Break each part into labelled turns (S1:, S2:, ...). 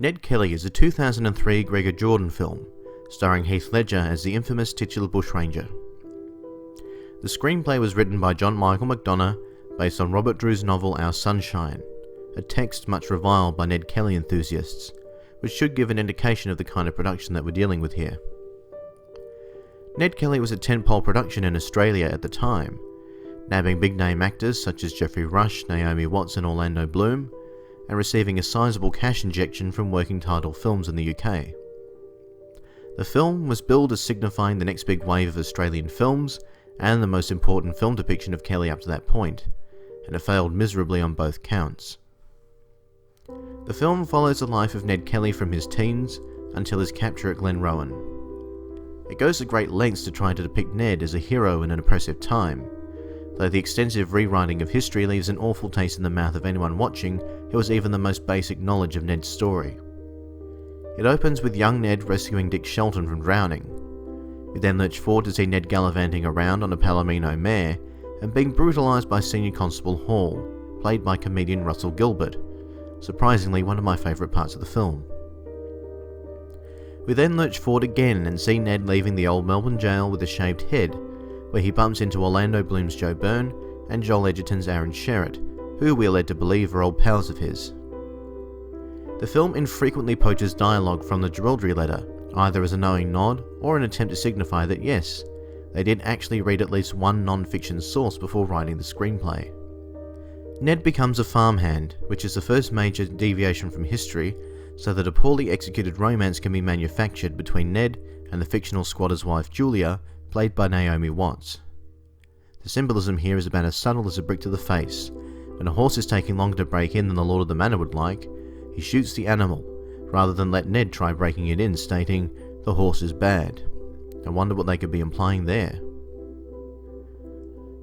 S1: Ned Kelly is a 2003 Gregor Jordan film, starring Heath Ledger as the infamous titular bushranger. The screenplay was written by John Michael McDonough, based on Robert Drew's novel Our Sunshine, a text much reviled by Ned Kelly enthusiasts, which should give an indication of the kind of production that we're dealing with here. Ned Kelly was a tentpole production in Australia at the time, nabbing big-name actors such as Geoffrey Rush, Naomi Watts and Orlando Bloom, and receiving a sizable cash injection from working title films in the UK. The film was billed as signifying the next big wave of Australian films and the most important film depiction of Kelly up to that point, and it failed miserably on both counts. The film follows the life of Ned Kelly from his teens until his capture at Glenrowan. It goes to great lengths to try to depict Ned as a hero in an oppressive time, though the extensive rewriting of history leaves an awful taste in the mouth of anyone watching who has even the most basic knowledge of Ned's story. It opens with young Ned rescuing Dick Shelton from drowning. We then lurch forward to see Ned gallivanting around on a Palomino mare and being brutalised by Senior Constable Hall, played by comedian Russell Gilbert, surprisingly one of my favourite parts of the film. We then lurch forward again and see Ned leaving the old Melbourne jail with a shaved head, where he bumps into Orlando Bloom's Joe Byrne and Joel Edgerton's Aaron Sherritt, who we are led to believe are old pals of his. The film infrequently poaches dialogue from the Geraldry letter, either as a knowing nod or an attempt to signify that yes, they did actually read at least one non-fiction source before writing the screenplay. Ned becomes a farmhand, which is the first major deviation from history, so that a poorly executed romance can be manufactured between Ned and the fictional squatter's wife Julia, played by Naomi Watts. The symbolism here is about as subtle as a brick to the face. When a horse is taking longer to break in than the lord of the manor would like, he shoots the animal, rather than let Ned try breaking it in, stating, "The horse is bad." I wonder what they could be implying there.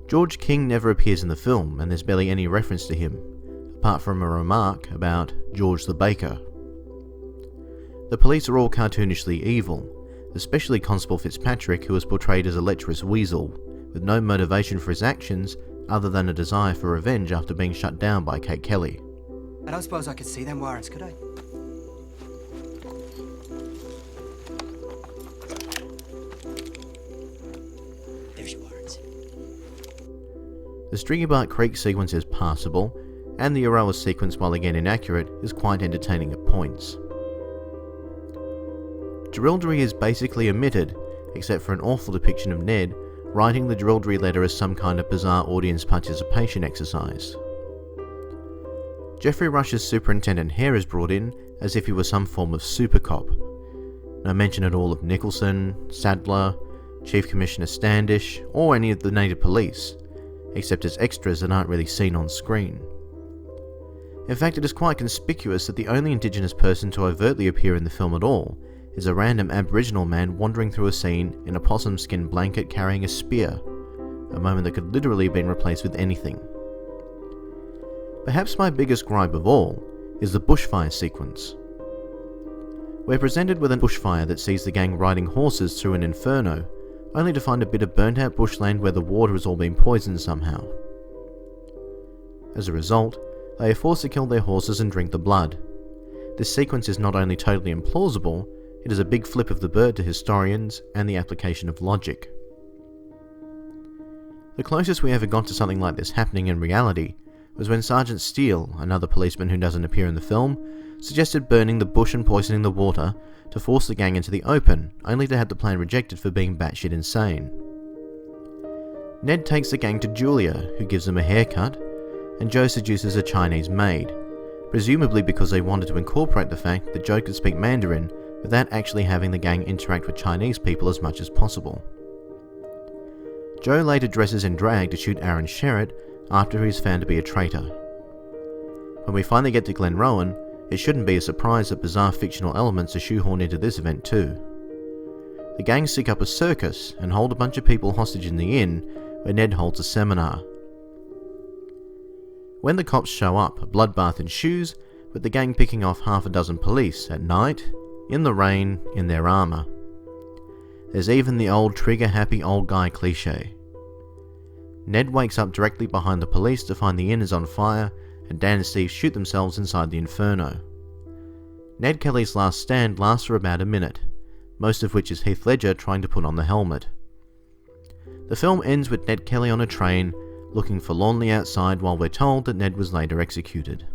S1: George King never appears in the film, and there's barely any reference to him, apart from a remark about George the Baker. The police are all cartoonishly evil, especially Constable Fitzpatrick, who is portrayed as a lecherous weasel, with no motivation for his actions other than a desire for revenge after being shut down by Kate Kelly.
S2: I don't suppose I could see them warrants, could I? There's your warrants.
S1: The Stringybark Creek sequence is passable, and the Aroa sequence, while again inaccurate, is quite entertaining at points. Geraldry is basically omitted, except for an awful depiction of Ned writing the Geraldry letter as some kind of bizarre audience participation exercise. Geoffrey Rush's Superintendent Hare is brought in as if he were some form of super cop. No mention at all of Nicholson, Sadler, Chief Commissioner Standish, or any of the native police, except as extras that aren't really seen on screen. In fact, it is quite conspicuous that the only Indigenous person to overtly appear in the film at all is a random Aboriginal man wandering through a scene in a possum skin blanket carrying a spear, a moment that could literally have been replaced with anything. Perhaps my biggest gripe of all is the Bushfire Sequence. We're presented with a bushfire that sees the gang riding horses through an inferno, only to find a bit of burnt out bushland where the water has all been poisoned somehow. As a result, they are forced to kill their horses and drink the blood. This sequence is not only totally implausible, it is a big flip of the bird to historians and the application of logic. The closest we ever got to something like this happening in reality was when Sergeant Steele, another policeman who doesn't appear in the film, suggested burning the bush and poisoning the water to force the gang into the open, only to have the plan rejected for being batshit insane. Ned takes the gang to Julia, who gives them a haircut, and Joe seduces a Chinese maid, presumably because they wanted to incorporate the fact that Joe could speak Mandarin without actually having the gang interact with Chinese people as much as possible. Joe later dresses in drag to shoot Aaron Sherritt after he is found to be a traitor. When we finally get to Glenrowan, it shouldn't be a surprise that bizarre fictional elements are shoehorned into this event too. The gang stick up a circus and hold a bunch of people hostage in the inn where Ned holds a seminar. When the cops show up, a bloodbath ensues, with the gang picking off half a dozen police at night, in the rain, in their armour. There's even the old trigger-happy old guy cliche. Ned wakes up directly behind the police to find the inn is on fire, and Dan and Steve shoot themselves inside the inferno. Ned Kelly's last stand lasts for about a minute, most of which is Heath Ledger trying to put on the helmet. The film ends with Ned Kelly on a train, looking forlornly outside while we're told that Ned was later executed.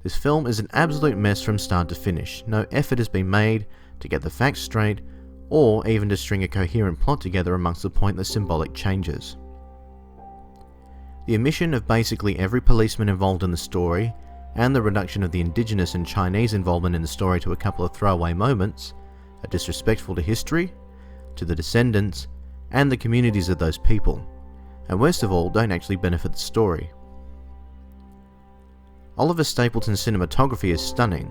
S1: This film is an absolute mess from start to finish. No effort has been made to get the facts straight, or even to string a coherent plot together amongst the pointless symbolic changes. The omission of basically every policeman involved in the story, and the reduction of the indigenous and Chinese involvement in the story to a couple of throwaway moments, are disrespectful to history, to the descendants, and the communities of those people, and worst of all, don't actually benefit the story. Oliver Stapleton's cinematography is stunning,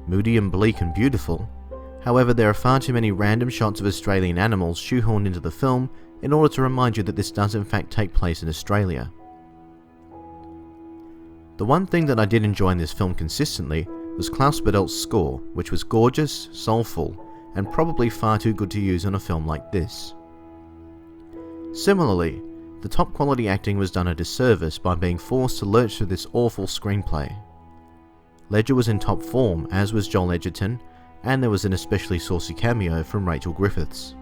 S1: moody and bleak and beautiful. However, there are far too many random shots of Australian animals shoehorned into the film in order to remind you that this does in fact take place in Australia. The one thing that I did enjoy in this film consistently was Klaus Baddel's score, which was gorgeous, soulful, and probably far too good to use on a film like this. Similarly, the top quality acting was done a disservice by being forced to lurch through this awful screenplay. Ledger was in top form, as was Joel Edgerton, and there was an especially saucy cameo from Rachel Griffiths.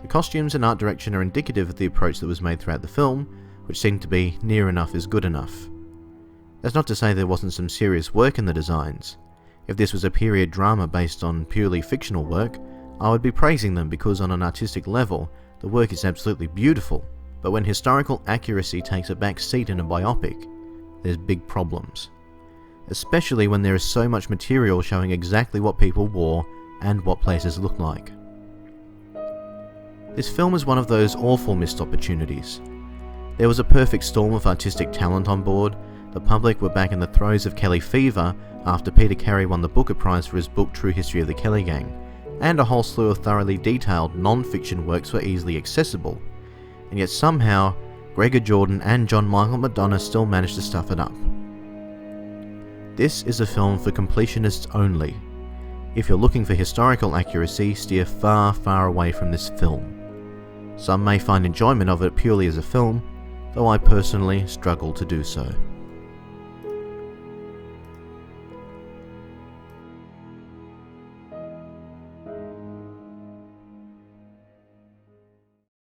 S1: The costumes and art direction are indicative of the approach that was made throughout the film, which seemed to be near enough is good enough. That's not to say there wasn't some serious work in the designs. If this was a period drama based on purely fictional work, I would be praising them because on an artistic level, the work is absolutely beautiful, but when historical accuracy takes a back seat in a biopic, there's big problems. Especially when there is so much material showing exactly what people wore and what places looked like. This film is one of those awful missed opportunities. There was a perfect storm of artistic talent on board. The public were back in the throes of Kelly fever after Peter Carey won the Booker Prize for his book True History of the Kelly Gang, and a whole slew of thoroughly detailed non-fiction works were easily accessible, and yet somehow Gregor Jordan and John Michael McDonough still managed to stuff it up. This is a film for completionists only. If you're looking for historical accuracy, steer far, far away from this film. Some may find enjoyment of it purely as a film, though I personally struggle to do so.